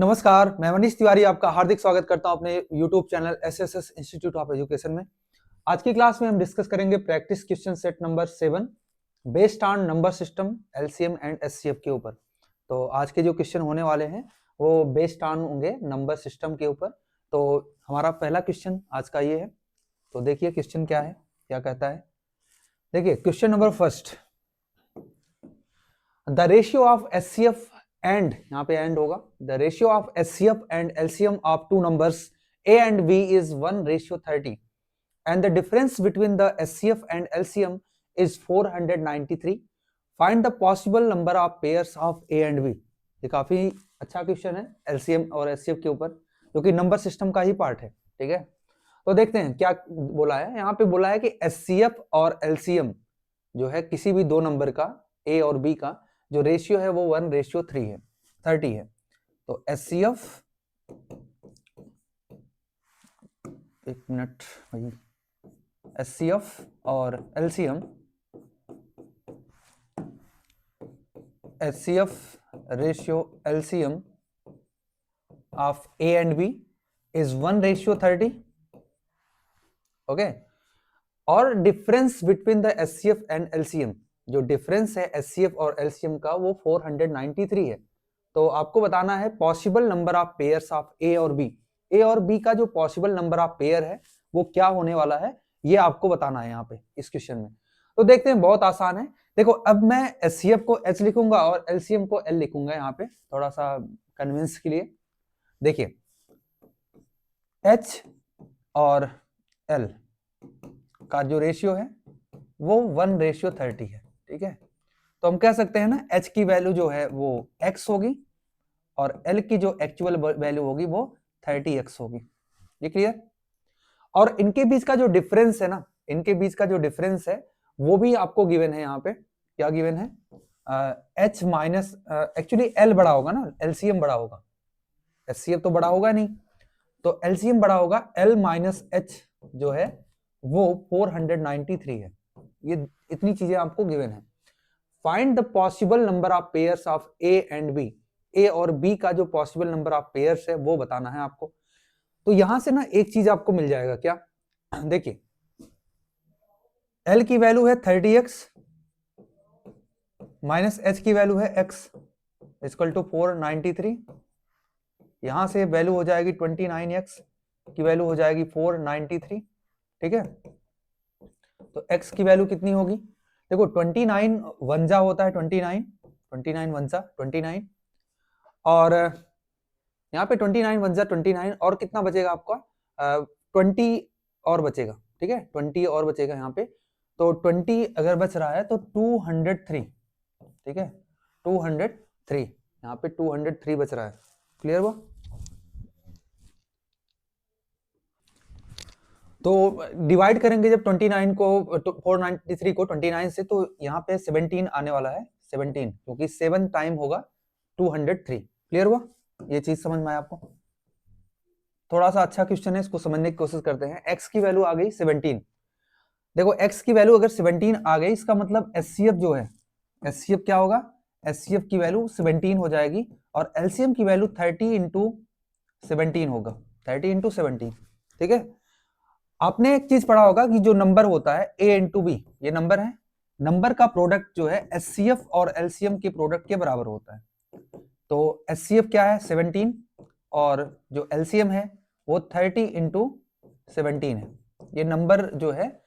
नमस्कार, मैं मनीष तिवारी आपका हार्दिक स्वागत करता हूं अपने YouTube channel SSS institute of education में। आज की क्लास में हम डिस्कस करेंगे practice question set number 7 based on number system LCM and HCF के ऊपर। तो आज के जो क्वेश्चन होने वाले हैं वो बेस्ड ऑन होंगे नंबर सिस्टम के ऊपर। तो हमारा पहला क्वेश्चन आज का ये है। तो देखिए क्वेश्चन क्या है, क्या कहता है। देखिए question number first, the ratio of HCF and, यहाँ पे एंड होगा, the ratio of HCF and LCM of two numbers a and b is 1:30 and the difference between the HCF and LCM is 493. Find the possible number of pairs of A and B. ये काफी अच्छा question है LCM और HCF के ऊपर, जो कि number system का ही पार्ट है। ठीक है, तो देखते हैं क्या बोला है। यहाँ पे बोला है कि HCF और LCM जो है किसी भी दो नंबर का A और B का जो रेशियो है वो 1:3 है, 30 है। तो HCF, एक मिनट भाई, HCF और LCM, HCF ratio LCM of A and B is 1:30. Okay, और difference between the HCF and LCM, जो डिफरेंस है HCF और LCM का वो 493 है। तो आपको बताना है possible number of pairs of A और B। A और B का जो पॉसिबल नंबर ऑफ पेयर है वो क्या होने वाला है, ये आपको बताना है यहाँ पे इस क्वेश्चन में। तो देखते हैं, बहुत आसान है। देखो, अब मैं HCF को H लिखूंगा और LCM को L लिखूंगा यहाँ पे, थोड़ा सा कन्विंस के लिए। देखिए H और L का जो रेशियो है वो 1:30 है। ठीक है, तो हम कह सकते हैं ना H की वैल्यू जो है वो X होगी और L की जो एक्चुअल वैल्यू होगी वो 30X होगी। ये क्लियर? और इनके बीच का जो डिफरेंस है ना, इनके बीच का जो डिफरेंस है वो भी आपको गिवन है। यहाँ पे क्या गिवन है? H माइनस, एक्चुअली L बड़ा होगा ना, LCM बड़ा होगा, HCF तो बड़ा होगा नहीं, तो LCM बड़ा होगा। L माइनस H जो है वो 493 है। ये इतनी चीजें आपको गिवन है। Find the possible number of pairs of A and B। A और B का जो पॉसिबल नंबर ऑफ पेयर्स है वो बताना है आपको। तो यहां से ना एक चीज आपको मिल जाएगा, क्या? देखिए L की वैल्यू है 30X माइनस H की वैल्यू है X इक्वल टू 493। यहां से वैल्यू हो जाएगी 29X की वैल्यू हो जाएगी 493। ठीक है, तो X की वैल्यू कितनी होगी? देखो 29 वंजा होता है 29 वंजा 29, और यहाँ पे 29 वंजा 29, और कितना बचेगा आपका? 20 और बचेगा। ठीक है, 20 और बचेगा यहाँ पे। तो 20 अगर बच रहा है तो 203। ठीक है, 203, यहाँ पे 203 बच रहा है। क्लियर हुआ? तो डिवाइड करेंगे जब 29 को 493 को 29 से, तो यहाँ पे 17 आने वाला है, 17, क्योंकि 7 टाइम होगा 203। क्लियर हुआ? ये चीज समझ में आया आपको? थोड़ा सा अच्छा क्वेश्चन है, इसको समझने की कोशिश करते हैं। x की वैल्यू आ गई 17। देखो x की वैल्यू अगर 17 आ गई, इसका मतलब HCF जो है, HCF क्या होगा? HCF की वैल्यू 17 हो जाएगी, और LCM की वैल्यू 30 इंटू 17 होगा, 30 इंटू 17। ठीक है, आपने एक चीज पढ़ा होगा कि जो नंबर होता है A इंटू B, ये नंबर है, नंबर का प्रोडक्ट जो है HCF और LCM के प्रोडक्ट के बराबर होता है। तो HCF क्या है? 17, और जो LCM है वो 30 इंटू 17 है। ये नंबर जो है,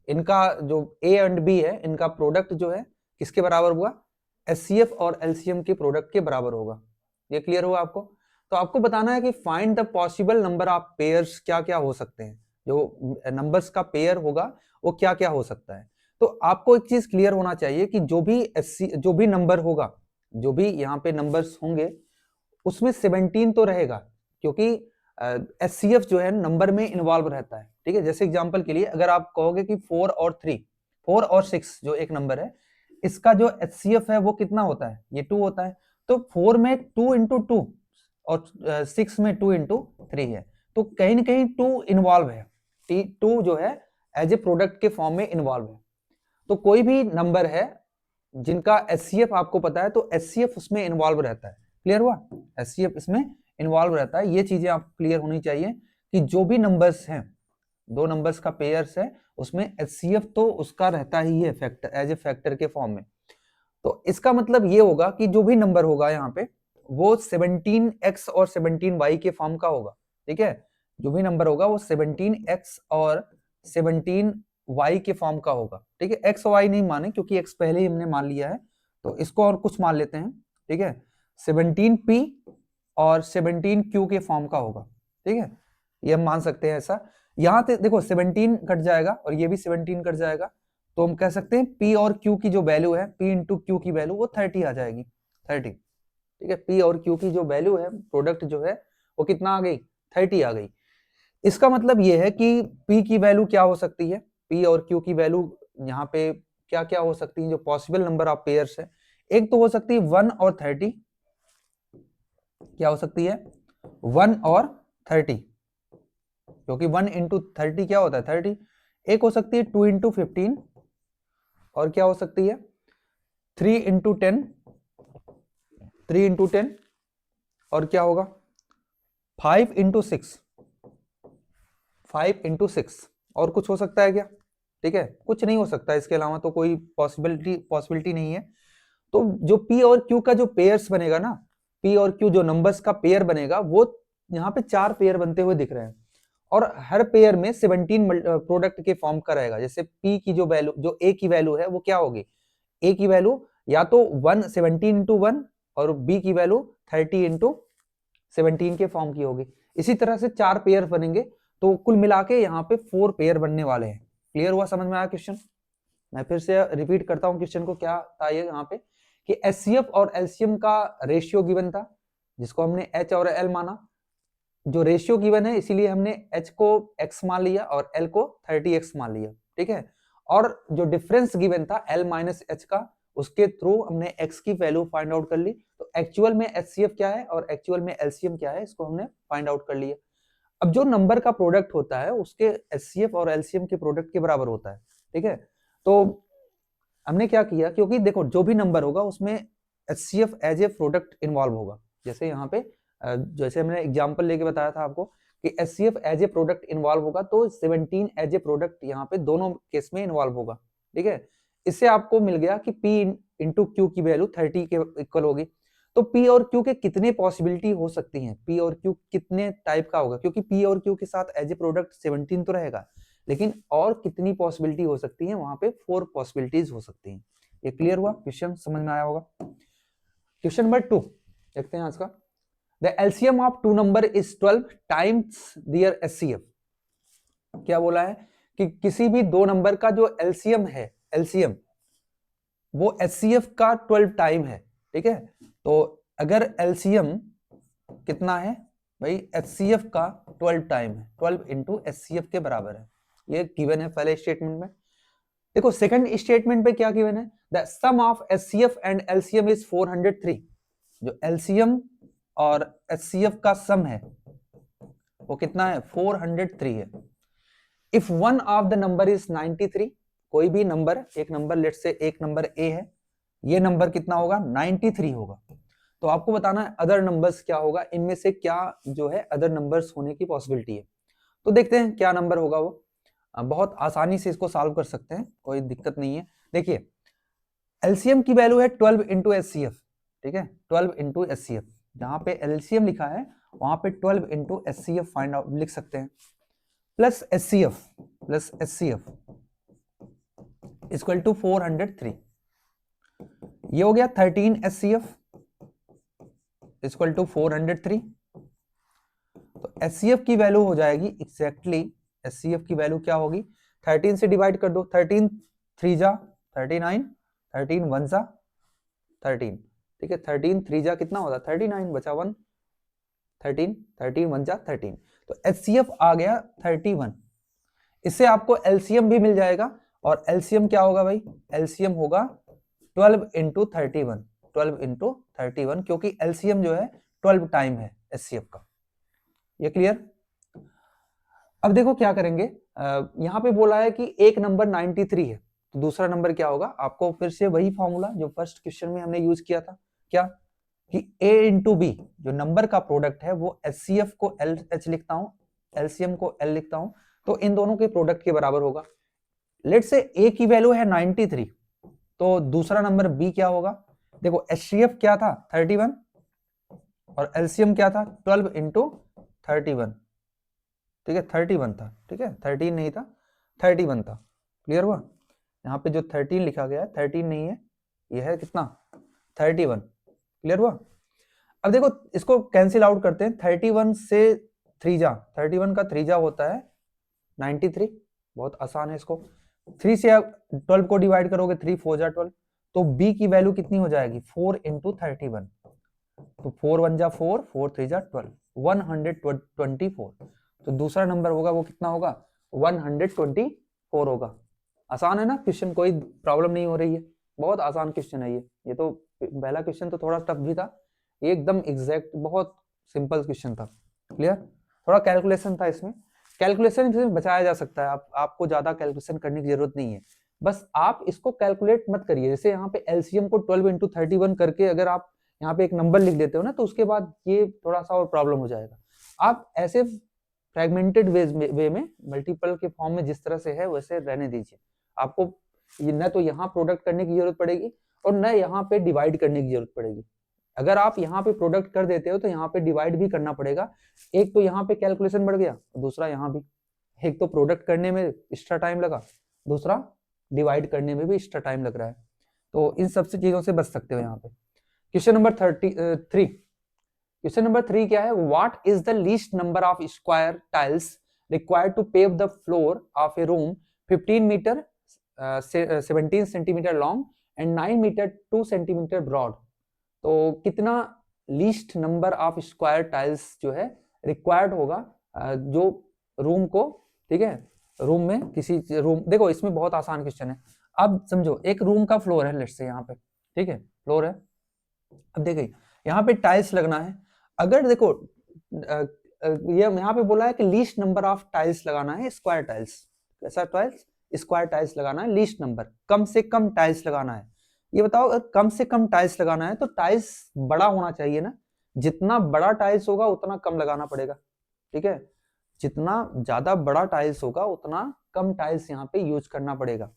इनका जो A एंड B है, इनका प्रोडक्ट जो है किसके बराबर हुआ? HCF और LCM के प्रोडक्ट के बराबर होगा। ये क्लियर हुआ आपको? तो आपको बताना है कि find the possible number of pairs, क्या क्या हो सकते हैं, जो नंबर्स का पेयर होगा वो क्या क्या हो सकता है। तो आपको एक चीज क्लियर होना चाहिए कि जो भी नंबर होगा, जो भी यहाँ पे नंबर्स होंगे, उसमें 17 तो रहेगा, क्योंकि HCF जो है नंबर में इन्वॉल्व रहता है। ठीक है, जैसे एग्जांपल के लिए अगर आप कहोगे कि 4 और 3, 4 और 6 जो एक नंबर है, इसका जो HCF है वो कितना होता है? ये 2 होता है। तो 4 में 2 इंटू 2 और 6 में 2 इंटू 3 है, तो कहीं ना कहीं 2 इन्वॉल्व है। 2 जो है एज ए प्रोडक्ट के फॉर्म में इन्वॉल्व है। तो कोई भी नंबर है जिनका HCF आपको पता है, तो HCF उसमें इन्वॉल्व रहता है। क्लियर हुआ? HCF इसमें इन्वॉल्व रहता है। ये चीजें आप क्लियर होनी चाहिए कि जो भी नंबर्स हैं, दो नंबर्स का पेयर्स है, उसमें HCF तो उसका रहता ही है फैक्टर, एज ए फैक्टर के फॉर्म में। तो इसका मतलब ये होगा कि जो भी नंबर होगा यहाँ पे वो 17x और 17y के फॉर्म का होगा। ठीक है, जो भी नंबर होगा वो 17x और 17y के फॉर्म का होगा। ठीक है, x और y नहीं माने क्योंकि x पहले ही हमने मान लिया है, तो इसको और कुछ मान लेते हैं। ठीक है, 17p और 17q के फॉर्म का होगा। ठीक है, ये हम मान सकते हैं ऐसा। यहाँ पे देखो 17 कट जाएगा और ये भी 17 कट जाएगा, तो हम कह सकते हैं P और Q की जो वैल्यू है, P इंटू Q की वैल्यू वो 30 आ जाएगी, 30। ठीक है, P और Q की जो वैल्यू है, प्रोडक्ट जो है वो कितना आ गई, 30 आ गई। इसका मतलब ये है कि P की वैल्यू क्या हो सकती है, P और Q की वैल्यू यहाँ पे क्या क्या हो सकती है, जो पॉसिबल नंबर ऑफ पेयर्स है। एक तो हो सकती है 1 और 30, क्या हो सकती है 1 और 30, क्योंकि 1 इंटू 30 क्या होता है 30। एक हो सकती है 2 इंटू 15, और क्या हो सकती है 3 इंटू 10, 3 इंटू 10, और क्या होगा 5 इंटू 6, 5 इंटू 6। और कुछ हो सकता है क्या? ठीक है, कुछ नहीं हो सकता, इसके अलावा तो कोई पॉसिबिलिटी नहीं है। तो जो P और Q का जो पेयर्स बनेगा ना, P और Q जो नंबर्स का पेयर बनेगा, वो यहाँ पे 4 पेयर बनते हुए दिख रहे हैं, और हर पेयर में 17 प्रोडक्ट के फॉर्म का रहेगा। जैसे P की जो वैल्यू, जो A की वैल्यू है वो क्या होगी, A की वैल्यू या तो 17 इंटू 1, और B की वैल्यू 30 इंटू 17 के फॉर्म की होगी। इसी तरह से 4 पेयर बनेंगे, तो कुल मिला के यहाँ पे 4 पेयर बनने वाले हैं। क्लियर हुआ, समझ में आया क्वेश्चन? मैं फिर से रिपीट करता हूँ क्वेश्चन को, क्या था ये यहाँ पे कि HCF और LCM का रेशियो गिवन था, जिसको हमने H और L माना। जो रेशियो गिवन है, इसीलिए हमने H को X मान लिया और L को 30x मान लिया। ठीक है, और जो डिफरेंस गिवन था L माइनस H का, उसके थ्रू हमने X की वैल्यू फाइंड आउट कर ली। तो एक्चुअल में HCF क्या है और एक्चुअल में LCM क्या है, इसको हमने फाइंड आउट कर लिया। अब जो नंबर का प्रोडक्ट होता है उसके HCF और LCM के प्रोडक्ट के बराबर होता है। ठीक है, तो हमने क्या किया, क्योंकि देखो जो भी नंबर होगा उसमें HCF as a product involve होगा। जैसे यहाँ पे जैसे हमने एग्जांपल लेके बताया था आपको कि HCF as a product involve होगा, तो 17 एज ए प्रोडक्ट यहाँ पे दोनों केस में इन्वॉल्व होगा। ठीक है, इससे आपको मिल गया कि P इंटू Q की वैल्यू 30 के इक्वल होगी। तो P और Q के कितने पॉसिबिलिटी हो सकती हैं, P और Q कितने टाइप का होगा, क्योंकि P और Q के साथ एज ए प्रोडक्ट 17 तो रहेगा, लेकिन और कितनी पॉसिबिलिटी हो सकती है, वहां पे 4 पॉसिबिलिटीज हो सकती हैं। ये क्लियर हुआ, क्वेश्चन समझ में आया होगा। क्वेश्चन नंबर 2 देखते हैं आज का। The LCM of two number is 12 times their HCF। क्या बोला है कि किसी भी दो नंबर का जो एलसीएम है, एलसीएम वो HCF का 12 टाइम है। ठीक है, तो अगर एलसीएम कितना है भाई, HCF का 12 टाइम है, 12 इंटू HCF के बराबर है। ये गिवन है पहले स्टेटमेंट में। देखो सेकंड स्टेटमेंट पे क्या गिवन है, the sum of HCF and LCM is 403। जो LCM और HCF का सम है वो कितना है, 403 है। If one of the number is 93, कोई भी नंबर, एक नंबर लेट से एक नंबर A है, ये नंबर कितना होगा 93 होगा। तो आपको बताना है अदर नंबर्स क्या होगा, इनमें से क्या जो है अदर नंबर्स होने की पॉसिबिलिटी है। तो देखते हैं क्या नंबर होगा वो। बहुत आसानी से इसको सॉल्व कर सकते हैं, कोई दिक्कत नहीं है। देखिए एलसीएम की वैल्यू है 12 इंटू HCF। ठीक है, 12 इंटू HCF, जहां पे एलसीएम लिखा है वहां पे 12 इंटू HCF फाइंड आउट लिख सकते हैं, प्लस HCF इक्वल टू 403। ये हो गया 13 HCF इक्वल टू 403। तो HCF की वैल्यू हो जाएगी एग्जैक्टली, HCF की वैल्यू क्या होगी, 13 से डिवाइड कर दो, 13 3 जा 39, 13 1 जा 13। ठीक है, 13 3 जा कितना होता है 39, बचा 1, 13 13 1 जा 13। तो HCF आ गया 31। इससे आपको LCM भी मिल जाएगा, और LCM क्या होगा भाई, LCM होगा 12 इंटू 31, 12 इंटू 31, क्योंकि LCM जो है 12 टाइम है HCF का। ये क्लियर? अब देखो क्या करेंगे, यहां पे बोला है कि एक नंबर 93 है, तो दूसरा नंबर क्या होगा, आपको फिर से वही फॉर्मूला जो फर्स्ट क्वेश्चन में हमने यूज किया था, क्या कि a इंटू बी जो नंबर का प्रोडक्ट है वो HCF को LH लिखता हूं, LCM को L लिखता हूं, तो इन दोनों के प्रोडक्ट के बराबर होगा। लेट से a की वैल्यू है 93, तो दूसरा नंबर b क्या होगा? देखो HCF क्या था 31 और LCM क्या था 12 इंटू 31, ठीक है 31 था, ठीक है 13 नहीं था 31 था। क्लियर हुआ? यहाँ पे जो 13 लिखा गया है 13 नहीं है, ये है कितना 31। क्लियर हुआ? अब देखो इसको कैंसिल आउट करते हैं, 31 से 3 जा, 31 का 3 जा होता है 93, बहुत आसान है। इसको 3 से आप 12 को डिवाइड करोगे 3 4 जा 12, तो b की वैल्यू कितनी हो जाएगी 4 इंटू 31, तो 4 1 जा 4, 4 3 जा 12, 124। तो दूसरा नंबर होगा वो कितना होगा 124 होगा। आसान है ना क्वेश्चन, कोई प्रॉब्लम नहीं हो रही है, बहुत आसान क्वेश्चन है ये तो पहला क्वेश्चन तो थोड़ा टफ भी था, एकदम एग्जैक्ट बहुत सिंपल क्वेश्चन था। क्लियर? थोड़ा कैलकुलेशन था इसमें, कैलकुलेशन इसमें बचाया जा सकता है, आपको ज्यादा कैलकुलेशन करने की जरूरत नहीं है, बस आप इसको कैलकुलेट मत करिए। जैसे यहाँ पे एलसीएम को 12 इंटू 31 करके अगर आप यहाँ पे एक नंबर लिख देते हो ना, तो उसके बाद ये थोड़ा सा और प्रॉब्लम हो जाएगा। आप ऐसे फ्रेगमेंटेड वे में मल्टीपल के फॉर्म में जिस तरह से है वैसे रहने दीजिए। आपको न तो यहाँ प्रोडक्ट करने की जरूरत पड़ेगी और न यहाँ पे डिवाइड करने की जरूरत पड़ेगी। अगर आप यहाँ पे प्रोडक्ट कर देते हो तो यहाँ पे डिवाइड भी करना पड़ेगा। एक तो यहाँ पे कैलकुलेशन बढ़ गया, दूसरा यहाँ भी, एक तो प्रोडक्ट करने में एक्स्ट्रा टाइम लगा, दूसरा डिवाइड करने में भी एक्स्ट्रा टाइम लग रहा है। तो इन सबसे चीजों से बच सकते हो यहाँ पे। क्वेश्चन नंबर 33, क्वेश्चन नंबर 3 क्या है? What is the least number of square tiles required to pave the floor of a room 15 metre 17 centimetre long and 9 metre 2 centimetre broad. तो कितना least number of square tiles जो है required होगा जो room को, ठीक है, रूम में किसी रूम, देखो इसमें बहुत आसान क्वेश्चन है। अब समझो एक रूम का फ्लोर है लेट्स से यहाँ पे, ठीक है फ्लोर है। अब देखिए यहाँ पे टाइल्स लगना है, अगर देखो ये यहाँ पे बोला है कि लीस्ट नंबर ऑफ टाइल्स लगाना है, स्क्वायर टाइल्स, कैसा टाइल्स? स्क्वायर टाइल्स लगाना है, लीस्ट नंबर कम से कम टाइल्स लगाना है। ये बताओ अगर कम से कम टाइल्स लगाना है तो टाइल्स बड़ा होना चाहिए ना, जितना बड़ा टाइल्स होगा उतना कम लगाना पड़ेगा, ठीक है, जितना ज्यादा बड़ा टाइल्स होगा उतना कम टाइल्स यहाँ पे यूज करना पड़ेगा।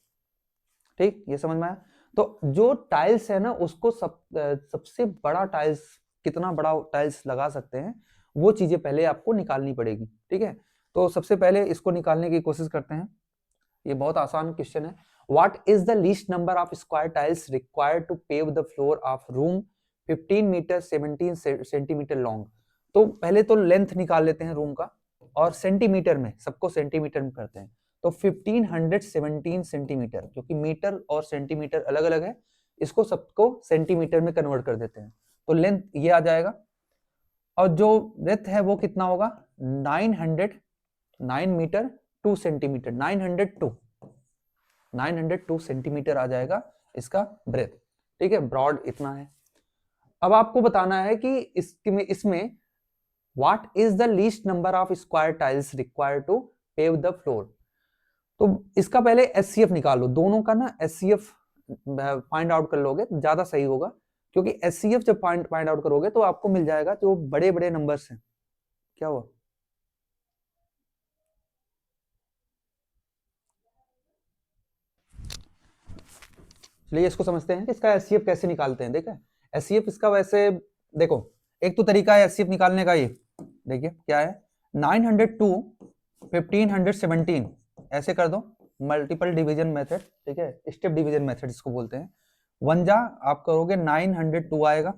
ठीक, ये समझ में आया? तो जो टाइल्स है ना उसको सबसे बड़ा टाइल्स, कितना बड़ा टाइल्स लगा सकते हैं वो चीजें पहले आपको निकालनी पड़ेगी, ठीक है। तो सबसे पहले इसको निकालने की कोशिश करते हैं, ये बहुत आसान क्वेश्चन है। What is the least number of square tiles required to pave the floor of room 15 metre 17 centimetre long? तो पहले तो लेंथ निकाल लेते हैं रूम का, और सेंटीमीटर में, सबको सेंटीमीटर में करते हैं, तो 1517 सेंटीमीटर, क्योंकि मीटर और सेंटीमीटर अलग अलग है, इसको सबको सेंटीमीटर में कन्वर्ट कर देते हैं, तो लेंथ ये आ जाएगा। और जो ब्रेथ है वो कितना होगा 9 मीटर 2 सेंटीमीटर, 902 सेंटीमीटर आ जाएगा इसका ब्रेथ, ठीक है। ब्रॉड इतना है। अब आपको बताना है कि इसमें what is the least number of square tiles required to pave the floor. तो इसका पहले एचसीएफ निकालो, दोनों का ना एचसीएफ फाइंड आउट कर लोगे तो ज्यादा सही होगा, क्योंकि एचसीएफ जब फाइंड आउट करोगे तो आपको मिल जाएगा जो बड़े बड़े नंबर्स हैं। क्या हुआ? चलिए इसको समझते हैं कि इसका एचसीएफ कैसे निकालते हैं। देखा एचसीएफ इसका, वैसे देखो एक तो तरीका है एचसीएफ निकालने का, ये देखिए क्या है 902 1517 ऐसे कर दो, मल्टीपल डिवीजन मेथड, ठीक है, स्टेप डिवीजन मेथड इसको बोलते हैं। वन जा आप करोगे 902 आएगा,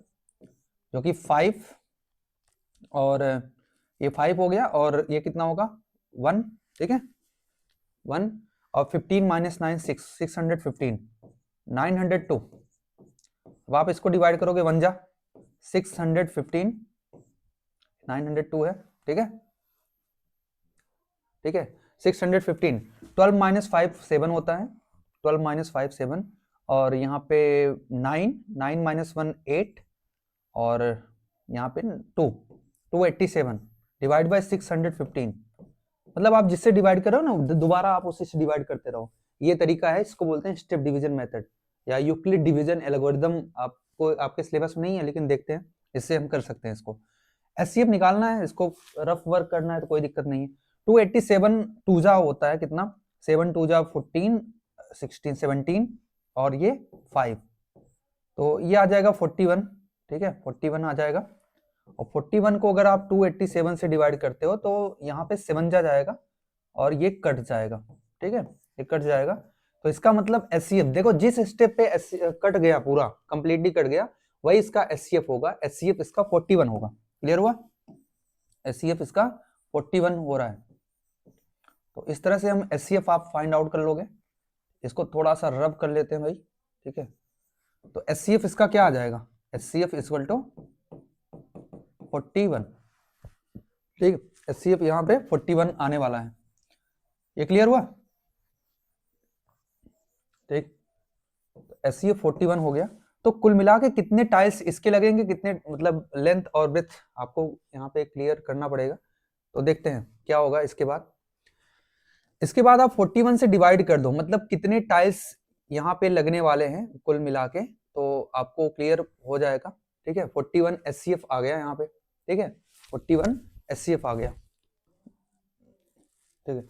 जो कि 5, और ये 5 हो गया, और ये कितना होगा 1, ठीक है 1, और 15 माइनस 9 615 902। अब आप इसको डिवाइड करोगे 1 जा 615 902 है, ठीक है, ठीक है 615। 12 माइनस 5 7 होता है, 12 माइनस 5 7, और यहाँ पे 9 माइनस 1 8, और यहाँ पे 287 डिवाइड बाय 615। मतलब आप जिससे डिवाइड कर रहे हो ना दोबारा आप उसी से डिवाइड करते रहो, ये तरीका है, इसको बोलते हैं स्टेप डिवीजन मेथड या यूक्लिड डिवीजन एल्गोरिथम। आपको आपके सिलेबस में नहीं है लेकिन देखते हैं इससे हम कर सकते हैं इसको। एचसीएफ निकालना है, इसको रफ वर्क करना है तो कोई दिक्कत नहीं है। 287 टूजा होता है कितना, 7 टूजा 14, 16 17 और ये 5, तो ये आ जाएगा 41, ठीक है 41 आ जाएगा। और 41 को अगर आप 287 से डिवाइड करते हो तो यहाँ पे 7 जा जाएगा और ये कट जाएगा, ठीक है ये कट जाएगा। तो इसका मतलब एचसीएफ देखो जिस स्टेप पे कट गया पूरा कंप्लीटली कट गया वही इसका एचसीएफ होगा, एचसीएफ इसका 41 होगा। क्लियर हुआ, एचसीएफ इसका 41 हो रहा है। तो इस तरह से हम एचसीएफ आप फाइंड आउट कर लोगे। इसको थोड़ा सा रब कर लेते हैं भाई, ठीक है। तो एचसीएफ इसका क्या आ जाएगा, एचसीएफ इक्वल टू 41, ठीक, एचसीएफ यहाँ पे 41 आने वाला है। ये क्लियर हुआ, ठीक। एचसीएफ 41 हो गया। तो कुल मिला के कितने टाइल्स इसके लगेंगे, कितने मतलब लेंथ और ब्रेथ आपको यहाँ पे क्लियर करना पड़ेगा। तो देखते हैं क्या होगा इसके बाद। इसके बाद आप 41 से डिवाइड कर दो, मतलब कितने टाइल्स यहाँ पे लगने वाले हैं कुल मिला के, तो आपको क्लियर हो जाएगा, ठीक है। 41 एचसीएफ आ गया यहाँ पे, ठीक है 41 एचसीएफ आ गया, ठीक है।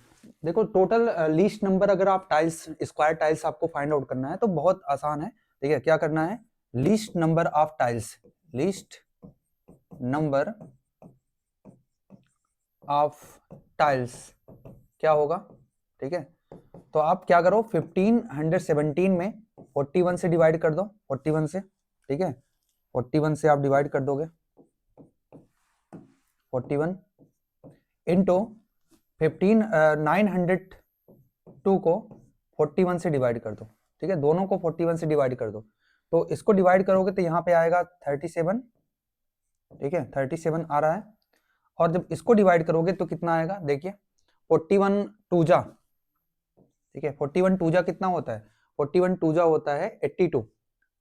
देखो टोटल लीस्ट नंबर, अगर आप टाइल्स स्क्वायर टाइल्स आपको फाइंड आउट करना है तो बहुत आसान है, ठीक है। क्या करना है, least number of tiles, least number of tiles क्या होगा, ठीक है। तो आप क्या करो 1517 में 41 से डिवाइड कर दो, 41 से, ठीक है 41 से आप डिवाइड कर दोगे, 41 इंटू 902 को 41 से डिवाइड कर दो, ठीक है दोनों को 41 से डिवाइड कर दो। तो इसको डिवाइड करोगे तो यहाँ पे आएगा 37, ठीक है 37 आ रहा है। और जब इसको डिवाइड करोगे तो कितना आएगा, देखिए 41 टूजा, ठीक है 41 टूजा कितना होता है, 41 टूजा होता है 82,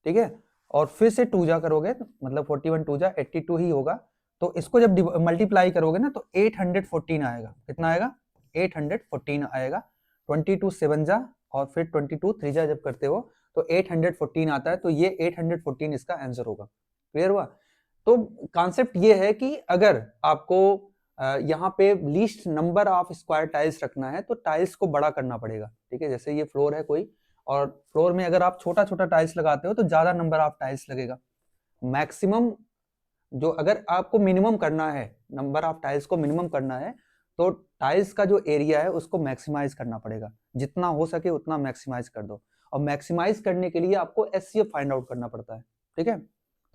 ठीक है। और फिर से टूजा करोगे मतलब 41 टूजा 82 ही होगा। तो इसको जब मल्टीप्लाई करोगे ना तो 814 आएगा, कितना आएगा 814 आएगा। 22 7 जा और फिर 22 3 जा जब करते हो तो 814 आता है, तो ये 814 इसका आंसर होगा। क्लियर हुआ। तो कॉन्सेप्ट ये है कि अगर आपको यहाँ पे least number of square tiles रखना है तो टाइल्स को बड़ा करना पड़ेगा, ठीक है। जैसे ये फ्लोर है कोई, और फ्लोर में अगर आप छोटा छोटा टाइल्स लगाते हो तो ज्यादा नंबर ऑफ टाइल्स लगेगा। मैक्सिमम जो अगर आपको मिनिमम करना है, नंबर ऑफ टाइल्स को मिनिमम करना है तो टाइल्स का जो एरिया है उसको मैक्सिमाइज करना पड़ेगा, जितना हो सके उतना मैक्सिमाइज कर दो। और मैक्सिमाइज करने के लिए आपको एचसीएफ फाइंड आउट करना पड़ता है, ठीक है।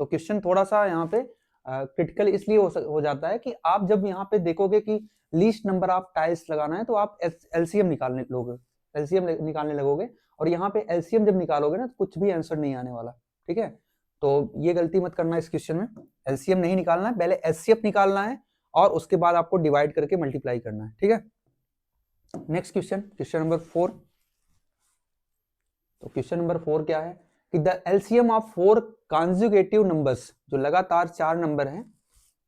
तो क्वेश्चन थोड़ा सा यहाँ पे क्रिटिकल इसलिए हो जाता है कि आप जब यहाँ पे देखोगे कि लीस्ट नंबर ऑफ टाइल्स लगाना है तो आप एलसीएम निकालने लोगे, एलसीएम निकालने लगोगे, और यहाँ पे एलसीएम जब निकालोगे ना तो कुछ भी आंसर नहीं आने वाला, ठीक है। तो ये गलती मत करना इस क्वेश्चन में, एलसीएम नहीं निकालना है, पहले एचसीएफ निकालना है और उसके बाद आपको डिवाइड करके मल्टीप्लाई करना है, ठीक है। Next question, question number 4। तो क्वेश्चन नंबर 4 क्या है कि the LCM of 4 conjugative numbers, जो लगातार 4 नंबर हैं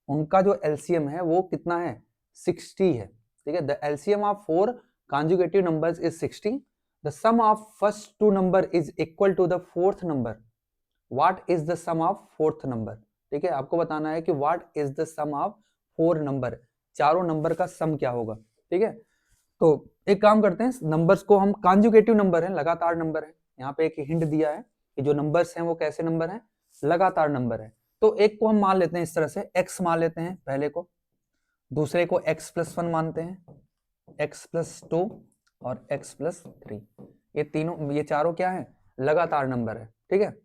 उनका जो एलसीएम है वो कितना है 60 है, ठीक है। The LCM of 4 conjugative numbers is 60। The sum of first 2 number is equal to the fourth number, what is the sum of fourth number, ठीक है। आपको बताना है कि what is the sum of 4 number, चारों नंबर का sum क्या होगा, ठीक है। तो एक काम करते हैं, नंबर्स को हम कॉन्जुगेटिव नंबर है, लगातार नंबर है, यहाँ पे एक हिंट दिया है कि जो नंबर्स हैं वो कैसे नंबर हैं, लगातार नंबर है। तो एक को हम मान लेते हैं इस तरह से, x मान लेते हैं पहले को, दूसरे को x+1 मानते हैं, x+2 और x+3, ये तीनों ये चारों क्या है लगातार नंबर है, ठीक है।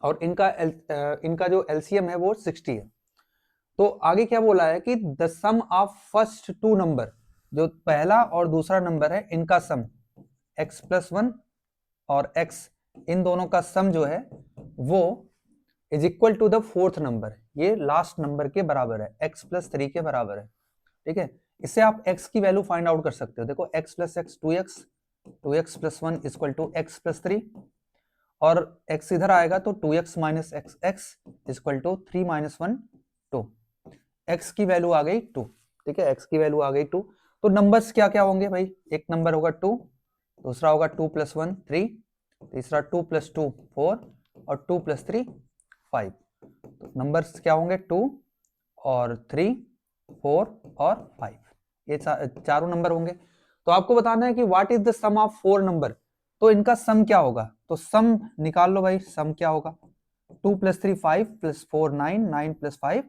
और इनका जो एलसीएम है वो 60 है। तो आगे क्या बोला है कि the sum of first 2 number, जो पहला और दूसरा नंबर है इनका सम x+1 और x, इन दोनों का सम जो है वो is equal to the fourth number, ये लास्ट नंबर के बराबर है, x+3 के बराबर है, ठीक है। इससे आप x की वैल्यू फाइंड आउट कर सकते हो। देखो x+x 2x, 2x+1 equal to x+3, और x इधर आएगा तो 2x - x equal to 3 - 1 2, x की वैल्यू आ गई 2, ठीक है, x की वैल्यू आ गई 2। तो नंबर्स क्या क्या होंगे भाई, एक नंबर होगा 2, दूसरा होगा 2 + 1 3, तीसरा 2 + 2 4 और 2 + 3 5। तो नंबर्स क्या होंगे 2 और 3, 4 और 5, ये चारों नंबर होंगे। तो आपको बताना है कि what is the sum of 4 number, तो इनका सम क्या होगा, तो सम निकाल लो भाई, सम क्या होगा 2 + 3 5 + 4 9, 9 + 5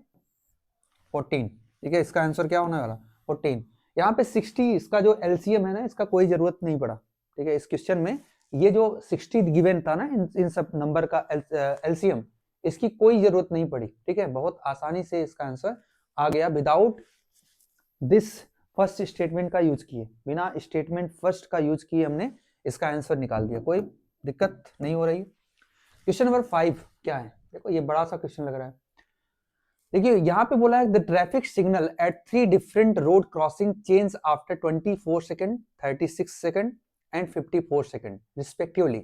14, ठीक है, इसका आंसर क्या होने वाला 14। यहाँ पे 60 इसका जो एलसीएम है ना, इसका कोई जरूरत नहीं पड़ा, ठीक है, इस क्वेश्चन में ये जो 60 गिवन था ना इन सब नंबर का एलसीएम, इसकी कोई जरूरत नहीं पड़ी, ठीक है, बहुत आसानी से इसका आंसर आ गया विदाउट दिस फर्स्ट स्टेटमेंट का यूज किए, बिना स्टेटमेंट फर्स्ट का यूज किए हमने इसका आंसर निकाल दिया, कोई दिक्कत नहीं हो रही। क्वेश्चन नंबर 5 क्या है, देखो ये बड़ा सा क्वेश्चन लग रहा है। देखिए यहाँ पे बोला है the traffic signal at 3 different road crossing change after 24 second, 36 second and 54 second respectively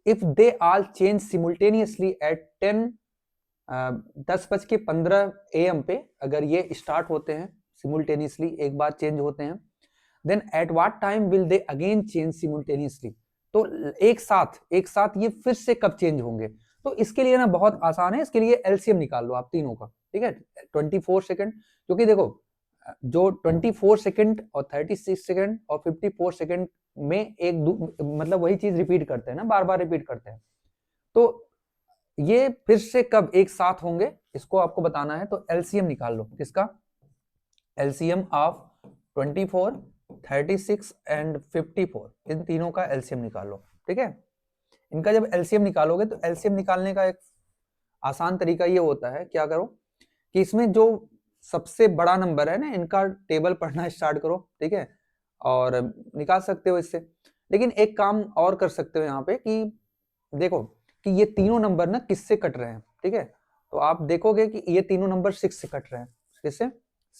if they all change simultaneously at 10:15 AM पे, अगर ये स्टार्ट होते हैं सिमुल्टेनियसली, एक बार चेंज होते हैं, then at what time will they again change simultaneously, तो एक साथ ये फिर से कब चेंज होंगे। तो इसके लिए ना बहुत आसान है, इसके लिए एलसीएम निकाल लो आप तीनों का, ठीक है, 24 सेकंड, क्योंकि देखो जो 24 सेकंड और 36 सेकंड और 54 सेकंड में एक मतलब वही चीज रिपीट करते हैं ना, बार बार रिपीट करते हैं, तो ये फिर से कब एक साथ होंगे इसको आपको बताना है। तो एलसीएम निकाल लो, किसका एलसीएम ऑफ 24, 36 एंड 54, इन तीनों का एलसीएम निकाल लो, ठीक है। इनका जब एलसीएम निकालोगे तो एलसीएम निकालने का एक आसान तरीका ये होता है, क्या करो कि इसमें जो सबसे बड़ा नंबर है ना, इनका टेबल पढ़ना स्टार्ट करो, ठीक है, और निकाल सकते हो इससे। लेकिन एक काम और कर सकते हो यहाँ पे कि देखो कि ये तीनों नंबर ना किससे कट रहे हैं, ठीक है, तो आप देखोगे कि ये तीनों नंबर 6 से कट रहे हैं, किससे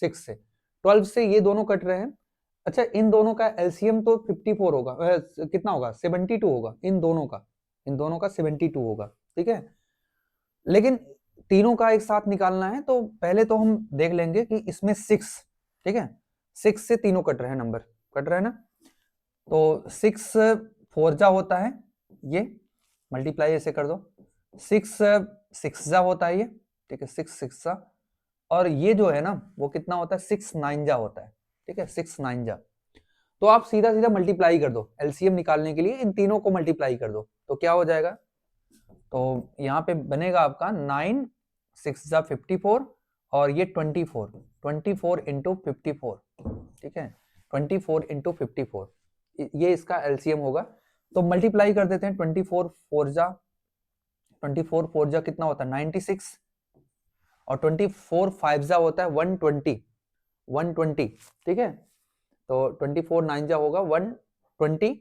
6 से, 12 से ये दोनों कट रहे हैं। अच्छा इन दोनों का एलसीएम तो 54 होगा, कितना होगा 72 होगा, इन दोनों का 72 होगा, ठीक है। लेकिन तीनों का एक साथ निकालना है तो पहले तो हम देख लेंगे कि इसमें 6, ठीक है, 6 से तीनों कट रहे हैं, नंबर कट रहे हैं ना, तो 6 4 जा होता है, ये मल्टीप्लाई ऐसे कर दो, 6 6 जा होता है ये, ठीक है, 6 6 जा, और ये जो है ना वो कितना होता है 6 9 जा होता है, ठीक है, 6 9 जा, तो आप सीधा सीधा मल्टीप्लाई कर दो, एलसीएम निकालने के लिए इन तीनों को मल्टीप्लाई कर दो, तो क्या हो जाएगा, तो यहाँ पे बनेगा आपका 9 6 जा 54 और ये 24 इंटू 54, ठीक है, 24 इंटू 54, ये इसका एलसीएम होगा। तो मल्टीप्लाई कर देते हैं, 24 4 जा कितना होता है 96, और 24 5 जा होता है 120, ठीक है, तो 24 9 जा होगा 120,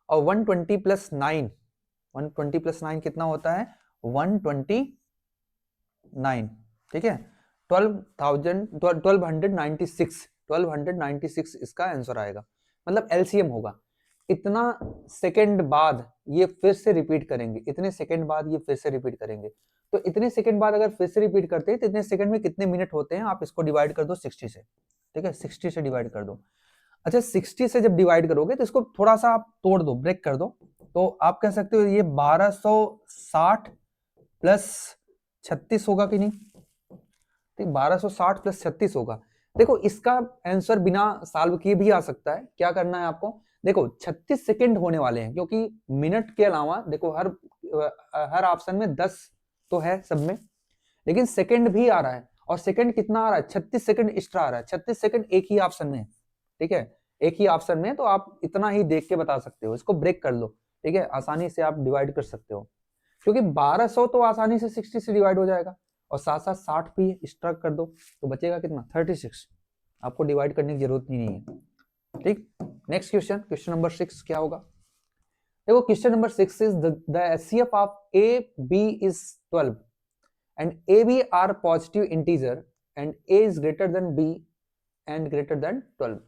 और 120 प्लस 9, 120 प्लस 9 कितना होता है 129, ठीक है, 1296 इसका आंसर आएगा, मतलब एलसीएम होगा। इतना सेकंड बाद ये फिर से रिपीट करेंगे, इतने सेकंड बाद ये फिर से रिपीट करेंगे, तो इतने सेकंड बाद अगर फिर से रिपीट करते हैं तो इतने सेकंड में कितने मिनट होते हैं, आप इसको डिवाइड कर दो 60 से, ठीक है, 60 से डिवाइड कर दो। अच्छा 60 से जब डिवाइड करोगे तो इसको थोड़ा सा आप तोड़ दो, ब्रेक कर दो, तो आप कह सकते हो ये 1260 प्लस 36 होगा कि नहीं, ठीक, 1260 प्लस 36 होगा। देखो इसका आंसर बिना सॉल्व किए भी आ सकता है, क्या करना है आपको, देखो 36 सेकंड होने वाले हैं, क्योंकि मिनट के अलावा देखो हर ऑप्शन में 10 तो है सब में, लेकिन सेकंड भी आ रहा है, और सेकंड कितना आ रहा है 36 सेकंड एक्स्ट्रा आ रहा है, 36 सेकंड एक ही ऑप्शन में है, ठीक है, एक ही ऑप्शन में, तो आप इतना ही देख के बता सकते हो, इसको ब्रेक कर लो, ठीक है, आसानी से आप डिवाइड कर सकते हो, क्योंकि 1200 तो आसानी से 60 से डिवाइड हो जाएगा, और साथ साथ 60 भी एक्स्ट्रा कर दो तो बचेगा कितना 36, आपको डिवाइड करने की जरूरत ही नहीं है, ठीक। नेक्स्ट क्वेश्चन, क्वेश्चन नंबर 6 क्या होगा, देखो question number 6 is the HCF of A B is 12 and AB are positive integer and A is greater than B and greater than 12.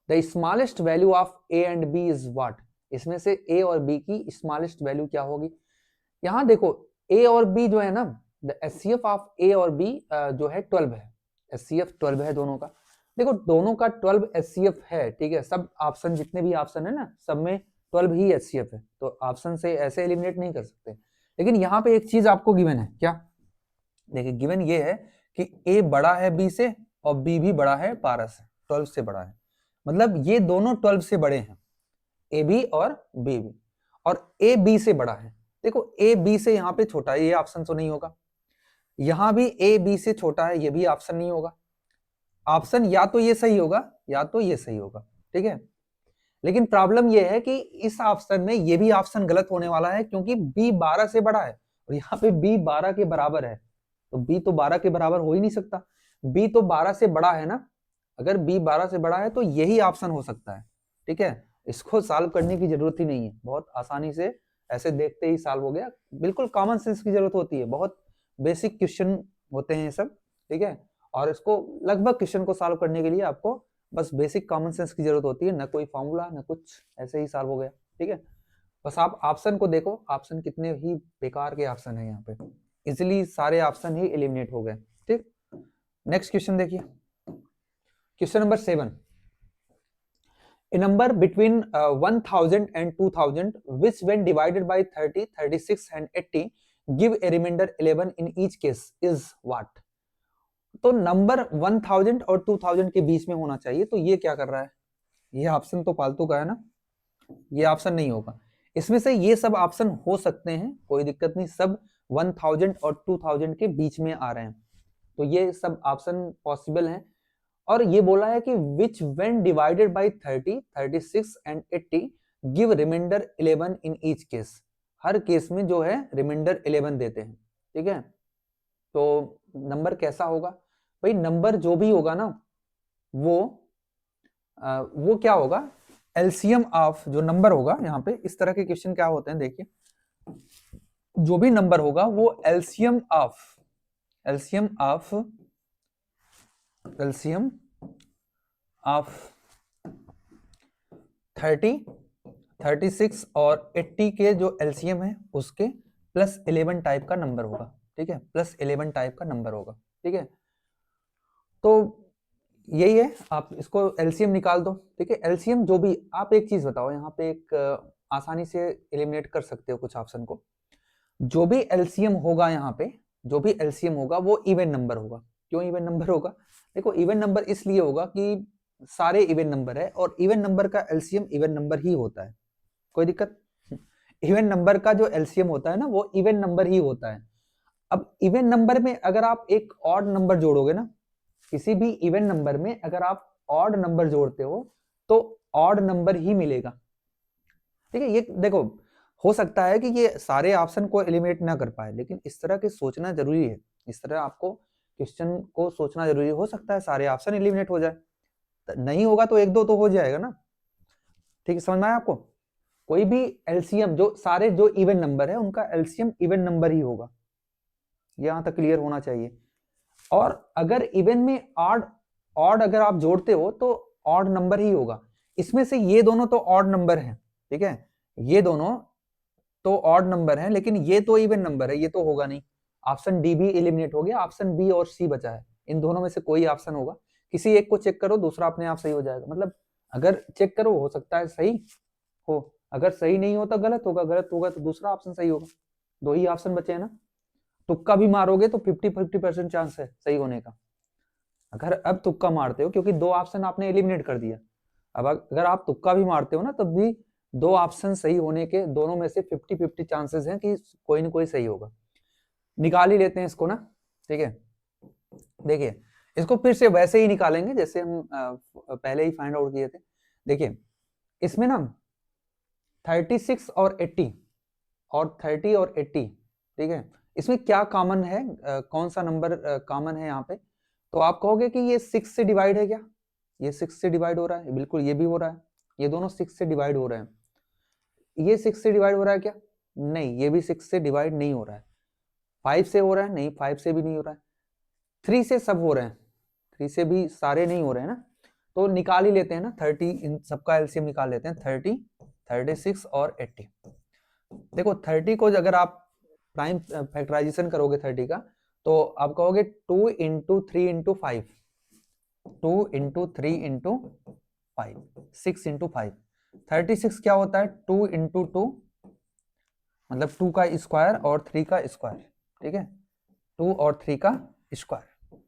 The smallest value of A and B is what? इसमें से A और B की smallest value क्या होगी। यहाँ देखो A और B जो है ना, the HCF of A और B जो है 12 है, HCF 12 है दोनों का। देखो दोनों का 12 HCF है, ठीक है, सब ऑप्शन जितने भी ऑप्शन है ना सब में 12 ही HCF है, तो ऑप्शन से ऐसे एलिमिनेट नहीं कर सकते। लेकिन यहाँ पे एक चीज आपको गिवन है, क्या देखिए गिवन ये है कि a बड़ा है b से और b भी बड़ा है 12 से, 12 से बड़ा है, मतलब ये दोनों 12 से बड़े हैं, ए बी और बी बी, और ए बी से बड़ा है। देखो ए बी से यहाँ पे छोटा है, ये ऑप्शन तो नहीं होगा, यहाँ भी ए बी से छोटा है, ये भी ऑप्शन नहीं होगा। ऑप्शन या तो ये सही होगा या तो ये सही होगा, ठीक है। लेकिन प्रॉब्लम ये है कि इस ऑप्शन में ये भी ऑप्शन गलत होने वाला है, क्योंकि बी 12 से बड़ा है और यहाँ पे बी 12 के बराबर है, तो बी तो 12 के बराबर हो ही नहीं सकता, बी तो 12 से बड़ा है ना। अगर बी 12 से बड़ा है तो यही ऑप्शन हो सकता है, ठीक है। इसको सॉल्व करने की जरूरत ही नहीं है, बहुत आसानी से ऐसे देखते ही सॉल्व हो गया। बिल्कुल कॉमन सेंस की जरूरत होती है, बहुत बेसिक क्वेश्चन होते हैं ये सब, ठीक है। और इसको लगभग क्वेश्चन को सॉल्व करने के लिए आपको बस बेसिक कॉमन सेंस की जरूरत होती है, ना कोई फॉर्मूला ना कुछ, ऐसे ही सॉल्व हो गया, ठीक है। बस आप ऑप्शन को देखो, ऑप्शन कितने ही बेकार के ऑप्शन है यहाँ पे, इजिली सारे ऑप्शन ही एलिमिनेट हो गए, ठीक। नेक्स्ट क्वेश्चन देखिए, question number 7, a number between 1000 and 2000 which when divided by 30, 36 and 80 give a remainder 11 in each case is what? तो नंबर 1000 और 2000 के बीच में होना चाहिए, तो ये क्या कर रहा है, ये ऑप्शन तो फालतू का है ना, ये ऑप्शन नहीं होगा। इसमें से ये सब ऑप्शन हो सकते हैं, कोई दिक्कत नहीं, सब 1000 और 2000 के बीच में आ रहे हैं, तो ये सब ऑप्शन पॉसिबल हैं। और ये बोला है कि which when divided by 30, 36 and 80 give remainder 11 in each case, हर केस में जो है रिमाइंडर 11 देते हैं, ठीक है। तो नंबर कैसा होगा भाई, नंबर जो भी होगा ना वो क्या होगा, एलसीएम ऑफ जो नंबर होगा, यहाँ पे इस तरह के क्वेश्चन क्या होते हैं देखिए, जो भी नंबर होगा वो एलसीएम ऑफ 30, 36 और 80 के जो एलसीएम है उसके प्लस 11 टाइप का नंबर होगा, ठीक है, प्लस 11 टाइप का नंबर होगा, ठीक है। तो यही है, आप इसको एलसीएम निकाल दो, ठीक है। एलसीएम जो भी, आप एक चीज बताओ, यहाँ पे एक आसानी से एलिमिनेट कर सकते हो कुछ ऑप्शन को, जो भी एलसीएम होगा यहाँ पे, जो भी एलसीएम होगा वो इवन नंबर होगा। क्यों इवन नंबर होगा, देखो इवन नंबर इसलिए होगा कि सारे इवन नंबर है और इवन नंबर का एलसीएम इवन नंबर ही होता है, कोई दिक्कत, इवन नंबर का जो एलसीएम होता है ना वो इवन नंबर ही होता है। अब इवन नंबर में अगर आप एक ऑड नंबर जोड़ोगे ना, किसी भी इवन नंबर में अगर आप ऑड नंबर जोड़ते हो तो ऑड नंबर ही मिलेगा, ठीक है। ये देखो, हो सकता है कि ये सारे ऑप्शन को एलिमिनेट ना कर पाए, लेकिन इस तरह के सोचना जरूरी है, इस तरह आपको क्वेश्चन को सोचना जरूरी है। हो सकता है सारे ऑप्शन एलिमिनेट हो जाए, नहीं होगा तो एक दो तो हो जाएगा ना, ठीक है, समझ में आया आपको। कोई भी एलसीएम, जो सारे जो इवन नंबर है उनका एलसीएम इवन नंबर ही होगा, यहां तक क्लियर होना चाहिए। और अगर इवन में ऑड अगर आप जोड़ते हो तो ऑड नंबर ही होगा। इसमें से ये दोनों तो ऑड नंबर हैं, ठीक है, ये दोनों तो ऑड नंबर हैं, लेकिन ये तो इवन नंबर है, ये तो होगा नहीं। ऑप्शन डी भी एलिमिनेट हो गया, ऑप्शन बी और सी बचा है, इन दोनों में से कोई ऑप्शन होगा, किसी एक को चेक करो, दूसरा अपने आप सही हो जाएगा। मतलब अगर चेक करो हो सकता है सही हो, अगर सही नहीं होता गलत होगा, गलत होगा तो दूसरा ऑप्शन सही होगा। दो ही ऑप्शन बचे हैं ना, तुक्का भी मारोगे तो 50-50% चांस है सही होने का। अगर अब तुक्का मारते हो, क्योंकि दो ऑप्शन आपने एलिमिनेट कर दिया, अब अगर आप तुक्का भी मारते हो ना तब भी दो ऑप्शन सही होने के दोनों में से 50-50 चांसेस हैं कि कोई ना कोई सही होगा। निकाल ही लेते हैं इसको ना, ठीक है। देखिए इसको फिर से वैसे ही निकालेंगे जैसे हम पहले ही फाइंड आउट किए थे। देखिए इसमें ना 36 और 80 और 30 और 80, ठीक है, इसमें क्या कॉमन है, कौन सा नंबर कॉमन है यहाँ पे, तो आप कहोगे कि ये 6 से डिवाइड है क्या, ये 6 से डिवाइड हो रहा है, बिल्कुल ये भी हो रहा है, ये दोनों 6 से डिवाइड हो रहे हैं। ये 6 से डिवाइड हो रहा है क्या, नहीं, ये भी 6 से डिवाइड नहीं हो रहा है। 5 से हो रहा है, नहीं 5 से भी नहीं हो रहा है। 3 से सब हो रहे हैं, 3 से भी सारे नहीं हो रहे हैं ना, तो निकाल ही लेते हैं ना 30, इन सबका एलसीएम निकाल लेते हैं, 30, 36 और 80। देखो 30 को अगर आप प्राइम फैक्टराइजेशन करोगे 30 का, तो आप कहोगे 2 into 3 into 5, 2 into 3 into 5, 6 into 5। 36 क्या होता है, 2 इंटू 2, मतलब 2 का स्क्वायर और 3 का स्क्वायर, ठीक है। 2 और 3 का स्क्वायर,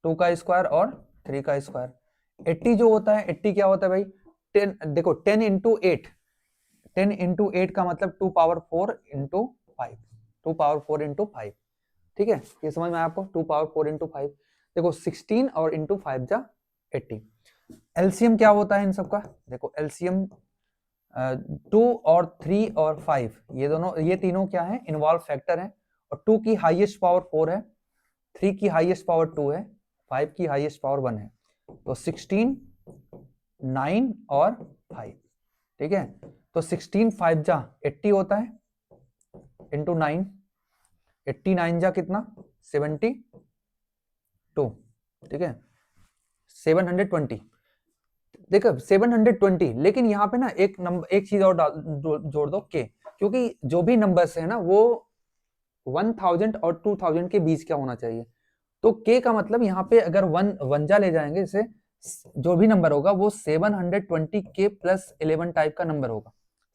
2 का स्क्वायर और 3 का स्क्वायर। 80 जो होता है, 80 क्या होता है भाई, 10, देखो 10 इंटू 8, 10 इंटू 8 का मतलब 2 पावर 4 इंटू 5, 2 पावर 4 इंटू 5, ठीक है, ये समझ में आया आपको, 2 पावर 4 इंटू 5। देखो 16 और इंटू 5 जा 80। एलसीएम क्या होता है इन सबका, देखो एलसीएम 2 और 3 और 5, ये दोनों, ये तीनों क्या है, इन्वॉल्व फैक्टर है, और 2 की हाईएस्ट पावर 4 है, 3 की हाईएस्ट पावर 2 है, 5 की हाईएस्ट पावर 1 है, तो 16, 9 और 5, ठीक है। तो 16 5 जा 80 होता है, इंटू 9, 89 जा कितना, 72, ठीक है, 720। देखो 720, लेकिन यहाँ पे ना एक नंबर, एक चीज और जोड़ दो के, क्योंकि जो भी नंबर्स है ना वो 1000 और 2000 के बीच क्या होना चाहिए। तो के का मतलब यहाँ पे अगर वनजा ले जाएंगे, जैसे जो भी नंबर होगा वो 720 के प्लस 11 टाइप का नंबर होगा,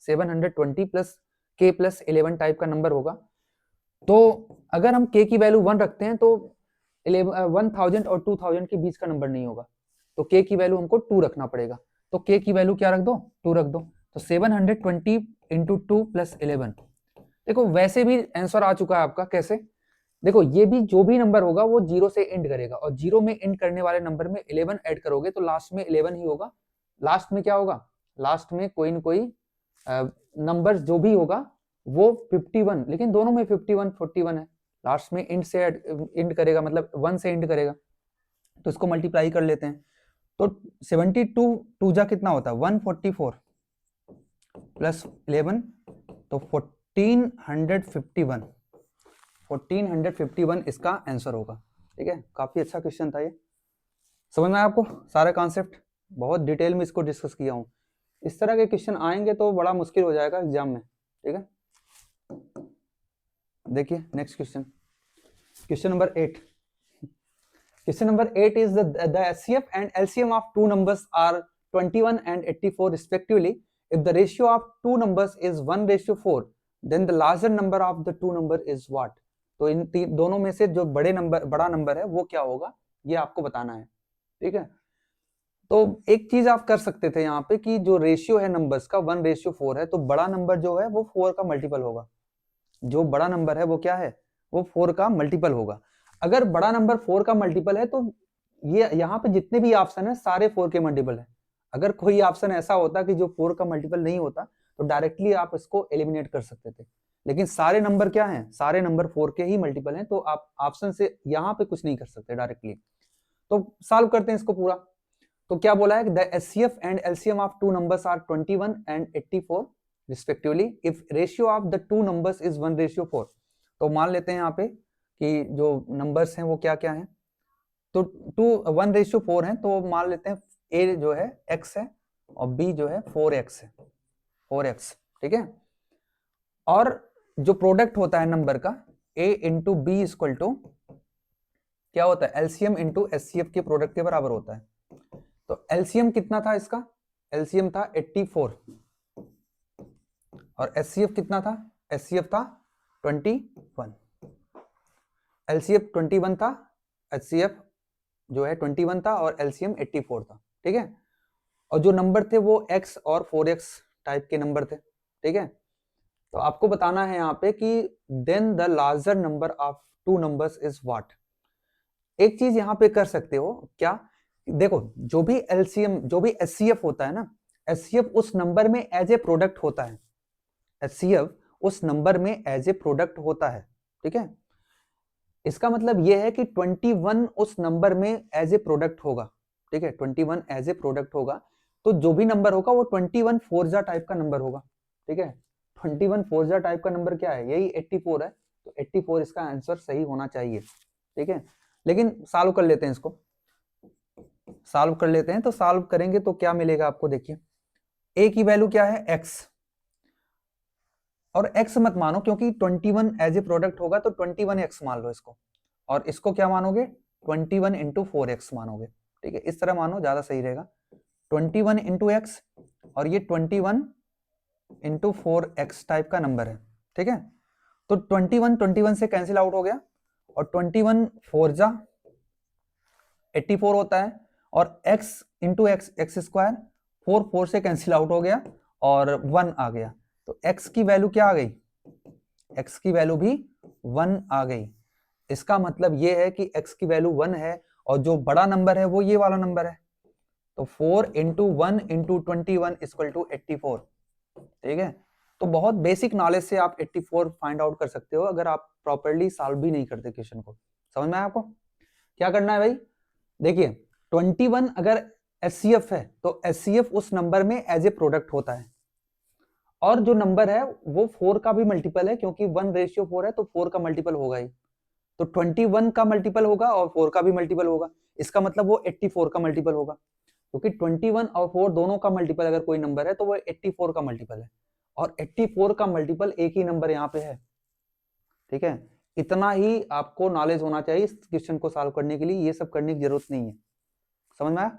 720 प्लस के प्लस 11 टाइप का नंबर होगा। तो अगर हम के की वैल्यू 1 रखते हैं तो 1000 और 2000 के बीच का नंबर नहीं होगा, तो के की वैल्यू हमको 2 रखना पड़ेगा। तो के की वैल्यू क्या रख दो, 2 रख दो। तो 720 इंटू 2 प्लस 11। देखो वैसे भी आंसर आ चुका है आपका, कैसे, देखो ये भी जो भी नंबर होगा वो 0 से एंड करेगा, और 0 में एंड करने वाले नंबर में 11 ऐड करोगे तो लास्ट में 11 ही होगा। लास्ट में क्या होगा, लास्ट में कोई न कोई नंबर जो भी होगा वो 51, लेकिन दोनों में 51 41 है, लास्ट में एंड से एंड करेगा, मतलब 1 से एंड करेगा, तो इसको मल्टीप्लाई कर लेते हैं। तो 72 2 जा कितना होता है, 144 प्लस 11, तो 1451, 1451 इसका आंसर होगा, ठीक है। काफी अच्छा क्वेश्चन था ये, समझ में आया आपको सारे कॉन्सेप्ट, बहुत डिटेल में इसको डिस्कस किया हूं। इस तरह के क्वेश्चन आएंगे तो बड़ा मुश्किल हो जाएगा एग्जाम में, ठीक है। देखिए next question, question number 8। Question number 8 is the SCF and LCM of two numbers are 21 and 84 respectively. If the ratio of two numbers is 1:4, then the larger number of the two number is what? तो इन दोनों में से जो बड़ा number है वो क्या होगा, ये आपको बताना है, ठीक है। तो एक चीज आप कर सकते थे यहाँ पे कि जो रेशियो है नंबर्स का 1:4 है, तो बड़ा नंबर जो है वो 4 का मल्टीपल होगा, जो बड़ा नंबर है वो क्या है, वो 4 का मल्टीपल होगा। अगर बड़ा नंबर 4 का मल्टीपल है तो ये यहाँ पे जितने भी ऑप्शन है सारे 4 के मल्टीपल है। अगर कोई ऑप्शन ऐसा होता कि जो 4 का मल्टीपल नहीं होता तो डायरेक्टली आप इसको एलिमिनेट कर सकते थे, लेकिन सारे नंबर क्या हैं, सारे नंबर 4 के ही मल्टीपल हैं, तो आप ऑप्शन से यहाँ पे कुछ नहीं कर सकते डायरेक्टली। तो सॉल्व करते हैं इसको पूरा। तो क्या बोला है, the HCF and LCM of two numbers are 21 and 84 respectively if ratio of the two numbers is 1:4। तो मान लेते हैं यहाँ पे कि जो नंबर्स हैं वो क्या क्या हैं, तो 1:4 है, तो मान लेते हैं a जो है x है और b जो है 4x है, 4x, ठीक है। और जो प्रोडक्ट होता है नंबर का a into B equal to क्या होता है, एलसीएम इंटू एचसीएफ के प्रोडक्ट के बराबर होता है। तो एलसीएम कितना था इसका, एलसीएम था 84 और एचसीएफ कितना था, एचसीएफ था 21, एलसीएफ 21 था, एचसीएफ जो है 21 था और एलसीएम 84 था, ठीक है। और जो नंबर थे वो x और 4x टाइप के नंबर थे, ठीक है। तो आपको बताना है यहाँ पे कि then the larger number of two numbers is what. एक चीज यहाँ पे कर सकते हो क्या, देखो जो भी एलसीएम जो भी एचसीएफ होता है ना, एचसीएफ उस नंबर में एज ए प्रोडक्ट होता है, एचसीएफ उस नंबर में एज ए प्रोडक्ट होता है, ठीक है। इसका मतलब यह है कि 21 उस नंबर में एज ए प्रोडक्ट होगा, ठीक है, 21 एज ए प्रोडक्ट होगा, तो जो भी नंबर होगा वो 21 फोरजा टाइप का नंबर होगा, ठीक है। 21 फोरजा टाइप का नंबर क्या है, यही 84 है, तो 84 इसका आंसर सही होना चाहिए, ठीक है। लेकिन सॉल्व कर लेते हैं इसको, सॉल्व कर लेते हैं। तो सॉल्व करेंगे तो क्या मिलेगा आपको, देखिए a की वैल्यू क्या है x, और x मत मानो क्योंकि 21 एज ए प्रोडक्ट होगा, तो 21x मान लो इसको, और इसको क्या मानोगे 21 इंटू 4x मानोगे, ठीक है, इस तरह मानो ज्यादा सही रहेगा। 21 इंटू एक्स और ये 21 इंटू 4x टाइप का नंबर है, ठीक है। तो 21 21 से कैंसिल आउट हो गया और 21 4 जा 84 होता है, और x इंटू एक्स स्क्वायर, 4 से कैंसिल आउट हो गया और 1 आ गया, तो x की वैल्यू क्या आ गई, x की वैल्यू भी 1 आ गई। इसका मतलब ये है कि x की वैल्यू 1 है और जो बड़ा नंबर है वो ये वाला नंबर है, तो 4 इंटू 1 इंटू 21 इक्वल टू 84। ठीक है, तो बहुत बेसिक नॉलेज से आप 84 फाइंड आउट कर सकते हो अगर आप प्रॉपर्ली सॉल्व भी नहीं करते क्वेश्चन को। समझ में आया आपको? क्या करना है भाई, देखिए 21 अगर एचसीएफ है तो एचसीएफ उस नंबर में एज ए प्रोडक्ट होता है, और जो नंबर है वो 4 का भी मल्टीपल है, क्योंकि 1:4 है तो 4 का मल्टीपल होगा ही, तो 21 का मल्टीपल होगा और 4 का भी मल्टीपल होगा, इसका मतलब वो 84 का मल्टीपल होगा, क्योंकि 21 और 4 दोनों का मल्टीपल अगर कोई नंबर है तो वो 84 का मल्टीपल है, और 84 का मल्टीपल एक ही नंबर यहाँ पे है। ठीक है, इतना ही आपको नॉलेज होना चाहिए इस क्वेश्चन को सॉल्व करने के लिए, ये सब करने की जरूरत नहीं है। समझ में आया?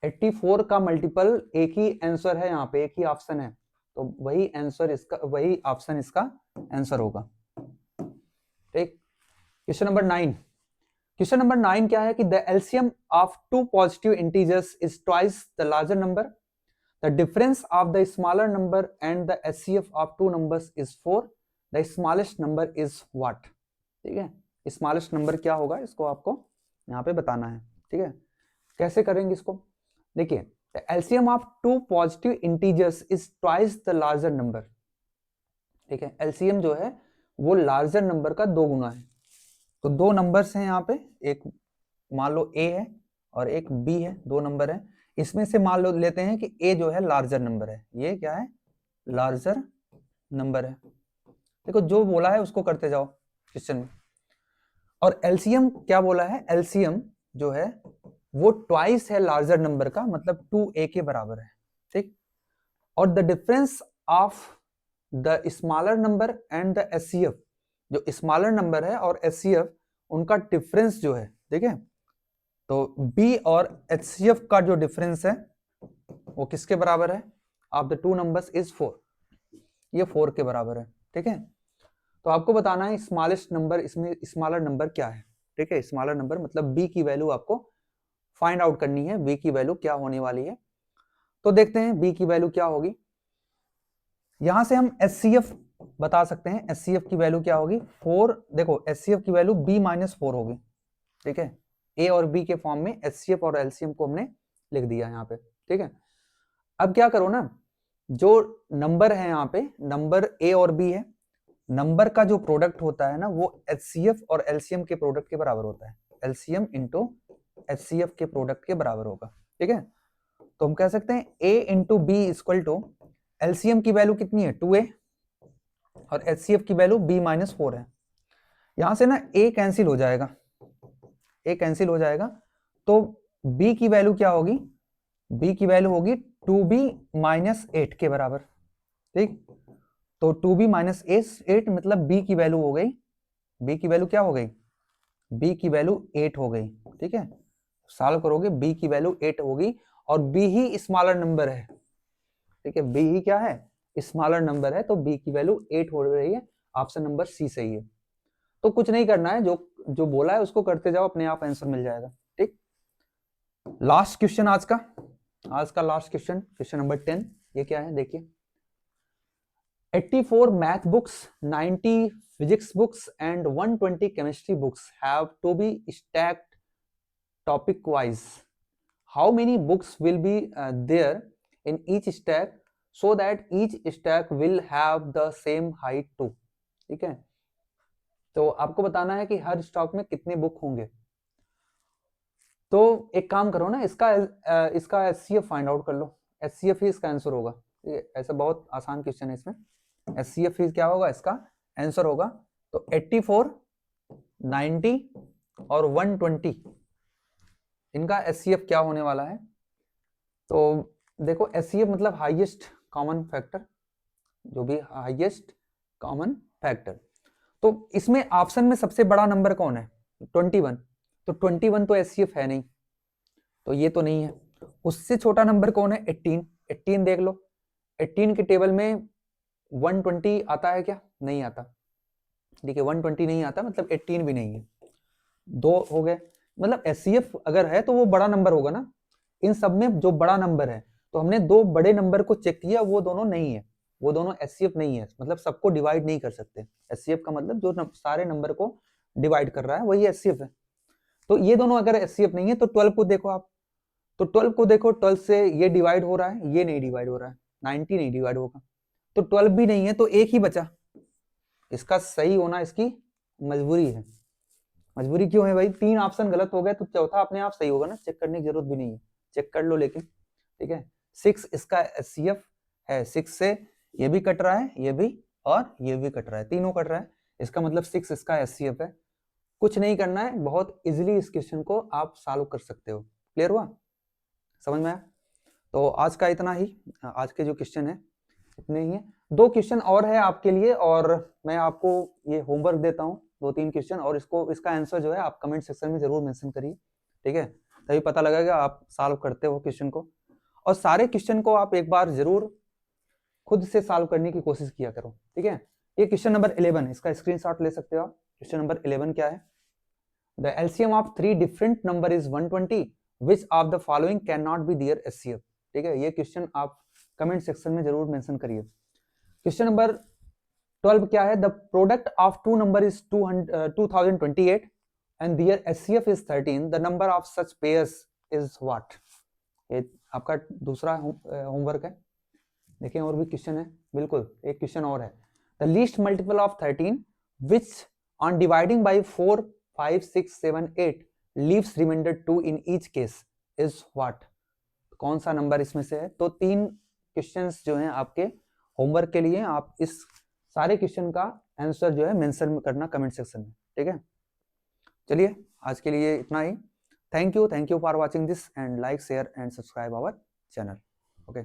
84 का मल्टीपल एक ही आंसर है, यहाँ पे एक ही ऑप्शन है, तो वही आंसर इसका, वही ऑप्शन इसका आंसर होगा। ठीक, क्वेश्चन नंबर 9। क्वेश्चन नंबर 9 क्या है कि the LCM of two positive integers is twice the larger number, the difference of the smaller number and the HCF of two numbers is 4, the smallest number is what. ठीक है, smallest number क्या होगा इसको आपको यहाँ पे बताना है। ठीक है, कैसे करेंगे इसको, देखिए the LCM of two positive integers is twice the larger number. ठीक है, एलसीएम जो है वो लार्जर नंबर का 2 गुना है, तो 2 नंबर्स हैं यहाँ पे, एक मान लो a है और एक b है, 2 नंबर है, इसमें से मान लो लेते हैं कि a जो है लार्जर नंबर है, ये क्या है, लार्जर नंबर है। देखो जो बोला है उसको करते जाओ क्वेश्चन में, और एलसीएम क्या बोला है, एलसीएम जो है वो ट्वाइस है लार्जर नंबर का, मतलब 2a के बराबर है। ठीक, और the difference of the smaller number and the HCF, जो स्मॉलर नंबर है और एचसीएफ उनका डिफरेंस जो है, ठीक है, तो b और एचसीएफ का जो डिफरेंस है वो किसके बराबर है, of the two numbers is 4, ये 4 के बराबर है। ठीक है, तो आपको बताना है स्मॉलेस्ट नंबर, इसमें स्मॉलर नंबर क्या है। ठीक है, स्मॉलर नंबर मतलब b की वैल्यू आपको फाइंड आउट करनी है, b की वैल्यू क्या होने वाली है, तो देखते हैं b की वैल्यू क्या होगी। यहां से हम एचसीएफ बता सकते हैं, एचसीएफ की वैल्यू क्या होगी 4, देखो एचसीएफ की वैल्यू b-4 होगी। ठीक है, a और b के फॉर्म में एचसीएफ और एलसीएम को हमने लिख दिया यहाँ पे। ठीक है, अब क्या करो ना, जो नंबर है यहाँ पे, नंबर a और b है, नंबर का जो प्रोडक्ट होता है ना वो एचसीएफ और एलसीएम के प्रोडक्ट के बराबर होता है, एलसीएम इंटू एचसीएफ के प्रोडक्ट के बराबर होगा। ठीक है, तो हम कह सकते हैं a into B equal to, LCM की वैल्यू कितनी है 2a और एचसीएफ की वैल्यू b-4 है, यहां से ना a कैंसिल हो जाएगा, a कैंसिल हो जाएगा, तो b की वैल्यू क्या होगी, b की वैल्यू होगी 2b-8 के बराबर। ठीक, तो 2b-8 मतलब b की वैल्यू हो गई, b की वैल्यू क्या हो गई, b की वैल्यू 8 हो गई। ठीक है, सॉल्व करोगे b की वैल्यू 8 होगी, और b ही स्मॉलर नंबर है। ठीक है, b ही क्या है, स्मॉलर नंबर है, तो b की वैल्यू 8 हो रही है, ऑप्शन नंबर सी सही है। तो कुछ नहीं करना है, जो जो बोला है उसको करते जाओ, अपने आप आंसर मिल जाएगा। ठीक, लास्ट क्वेश्चन आज का लास्ट क्वेश्चन, क्वेश्चन नंबर 10, ये क्या है देखिए, 84 math books, 90 physics books and 120 chemistry books have to be stacked topic wise. How many books will be there in each stack so that each stack will have the same height too? ठीक है, तो आपको बताना है कि हर stock में कितने book होंगे। तो एक काम करो ना, इसका एचसीएफ फाइंड आउट कर लो, एचसीएफ ही इसका आंसर होगा। ऐसा बहुत आसान क्वेश्चन है, इसमें एचसीएफ ही क्या होगा, इसका आंसर होगा। तो 84, 90 और 120 इनका एचसीएफ क्या होने वाला है, तो देखो एचसीएफ मतलब हाईएस्ट कॉमन फैक्टर, जो भी हाईएस्ट कॉमन फैक्टर, तो इसमें ऑप्शन में सबसे बड़ा नंबर कौन है 21, तो 21 तो एचसीएफ है नहीं, तो ये तो नहीं है। उससे छोटा नंबर कौन है 18, 18 देख लो, 18 के टेबल में 120 आता है क्या, नहीं आता, ठीक है, 120 नहीं आता, मतलब 18 भी नहीं है, 2 हो गए। मतलब एचसीएफ अगर है तो वो बड़ा नंबर होगा ना, इन सब में जो बड़ा नंबर है, तो हमने 2 बड़े नंबर को चेक किया, वो दोनों नहीं है, वो दोनों एचसीएफ नहीं है, मतलब सबको डिवाइड नहीं कर सकते। एचसीएफ का मतलब जो सारे नंबर को डिवाइड कर रहा है वही एचसीएफ है। तो ये दोनों अगर एचसीएफ नहीं है तो 12 को देखो आप, तो 12 को देखो, 12 से ये डिवाइड हो रहा है, ये नहीं डिवाइड हो रहा है, 90 नहीं डिवाइड होगा, तो 12 भी नहीं है, तो एक ही बचा। इसका सही होना इसकी मजबूरी है। मजबूरी क्यों है भाई, 3 ऑप्शन गलत हो गए तो चौथा अपने आप सही होगा ना, चेक करने की जरूरत भी नहीं है, चेक कर लो लेकिन। ठीक है, 6 इसका एचसीएफ है, 6 से ये भी कट रहा है, ये भी और ये भी कट रहा है, तीनों कट रहा है, इसका मतलब 6 इसका एचसीएफ है। कुछ नहीं करना है, बहुत इजीली इस क्वेश्चन को आप सॉल्व कर सकते हो। क्लियर हुआ, समझ में आया? तो आज का इतना ही, आज के जो क्वेश्चन है इतने ही है। 2 क्वेश्चन और है आपके लिए, और मैं आपको ये होमवर्क देता हूँ, 2-3 क्वेश्चन, और इसका आंसर जो है आप कमेंट सेक्शन में जरूर मेंशन करिए। ठीक है, तभी पता लगेगा आप सॉल्व करते हो क्वेश्चन को, और सारे क्वेश्चन को आप एक बार जरूर खुद से सॉल्व करने की कोशिश किया करो। ठीक है, ये क्वेश्चन नंबर 11, इसका स्क्रीनशॉट ले सकते हो आप। क्वेश्चन नंबर 11 क्या है? The LCM of 3 different number is 120, which of the following can not be their HCF. ठीक है, ये क्वेश्चन आप कमेंट सेक्शन में जरूर मेंशन करिए। क्वेश्चन नंबर 12 क्या है? The product of 2 number is 2028 and their HCF is 13, the number of such pairs is what? ये आपका दूसरा होमवर्क है। देखिए और भी क्वेश्चन है, बिल्कुल एक क्वेश्चन और है। The least multiple of 13 which on dividing by 4, 5, 6, 7, 8 leaves remainder 2 in each case is what? कौन सा नंबर इसमें से है? तो 3 क्वेश्चंस जो हैं आपके होमवर्क के लिए, आप इस सारे क्वेश्चन का आंसर जो है मेंशन करना कमेंट सेक्शन में। ठीक है, चलिए आज के लिए इतना ही। Thank you for watching this, and like, share and subscribe our channel. Okay.